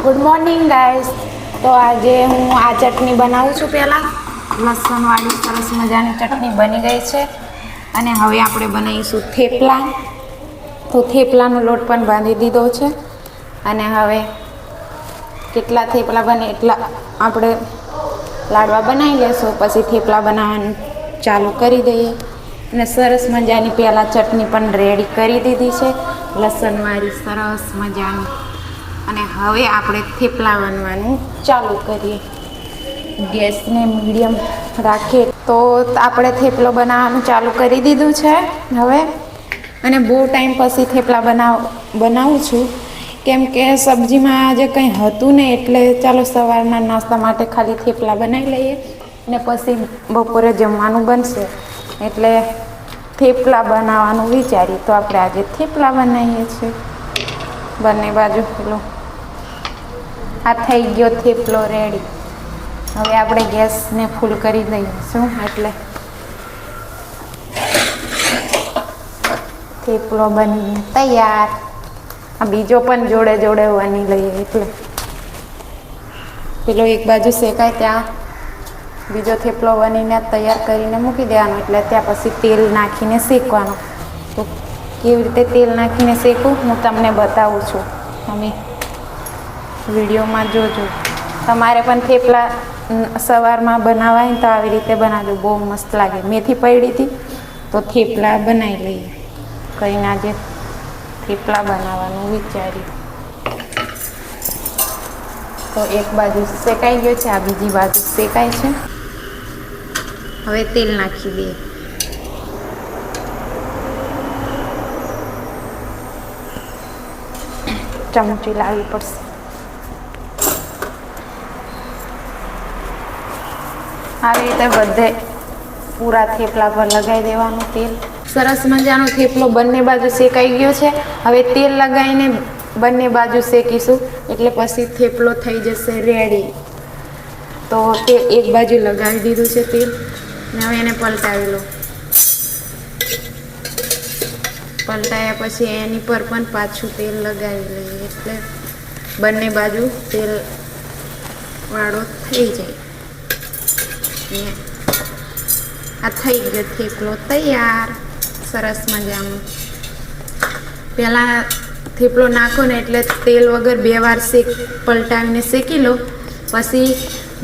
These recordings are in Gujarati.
Good morning guys. તો આજે હું આ ચટણી બનાવું છું. પહેલાં લસણવાળી સરસ મજાની ચટણી બની ગઈ છે અને હવે આપણે બનાવીશું થેપલા. તો થેપલાનો લોટ પણ બાંધી દીધો છે અને હવે કેટલા થેપલા બને એટલા આપણે લાડવા બનાવી લેશું. પછી થેપલા બનાવવાનું ચાલુ કરી દઈએ અને સરસ મજાની પહેલાં ચટણી પણ રેડી કરી દીધી છે, લસણવાળી સરસ મજાની. અને હવે આપણે થેપલા બનવાનું ચાલુ કરીએ. ગેસને મીડિયમ રાખીએ તો આપણે થેપલો બનાવવાનું ચાલુ કરી દીધું છે હવે. અને બહુ ટાઈમ પછી થેપલા બનાવું છું, કેમ કે સબ્જીમાં આજે કંઈ હતું નહીં, એટલે ચાલો સવારના નાસ્તા માટે ખાલી થેપલા બનાવી લઈએ ને પછી બપોરે જમવાનું બનશે એટલે થેપલા બનાવવાનું વિચારીએ. તો આપણે આજે થેપલા બનાવીએ છીએ. બંને બાજુ પેલો આ થઈ ગયો થેપલો રેડી. હવે આપણે ગેસને ફૂલ કરી દઈશું એટલે થેપલો બનીને તૈયાર. આ બીજો પણ જોડે જોડે બની લઈએ એટલે પેલો એક બાજુ શેકાય ત્યાં બીજો થેપલો બનીને તૈયાર કરીને મૂકી દેવાનો, એટલે ત્યાં પછી તેલ નાખીને શેકવાનો. તો કેવી રીતે તેલ નાખીને શેકું હું તમને બતાવું છું, તમે વિડીયોમાં જોજો. તમારે પણ થેપલા સવારમાં બનાવાય તો આવી રીતે બનાવજો, બહુ મસ્ત લાગે. મેથી પડી હતી તો થેપલા બનાવી લઈએ. કંઈ આજે થેપલા બનાવવાનું વિચાર્યું. તો એક બાજુ શેકાઈ ગયો છે, આ બીજી બાજુ શેકાય છે. હવે તેલ નાખી દઈએ. ચમચી લાવવી પડશે. આવી રીતે બધે પૂરા થેપલા પર લગાવી દેવાનું તેલ. સરસ મજાનો થેપલો બંને બાજુ શેકાઈ ગયો છે. હવે તેલ લગાવીને બંને બાજુ શેકીશું એટલે પછી થેપલો થઈ જશે રેડી. તો તે એક બાજુ લગાવી દીધું છે તેલ ને હવે એને પલટાવી લો. પલટાયા પછી એની પર પણ પાછું તેલ લગાવી લઈએ એટલે બંને બાજુ તેલ વાળો થઈ જાય. આ થઈ ગયો થેપલો તૈયાર સરસ મજાનું. પહેલાં થેપલો નાખો ને એટલે તેલ વગર 2 વાર પલટાવીને શેકી લો, પછી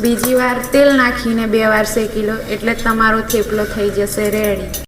બીજી વાર તેલ નાખીને 2 વાર શેકી લો એટલે તમારો થેપલો થઈ જશે રેડી.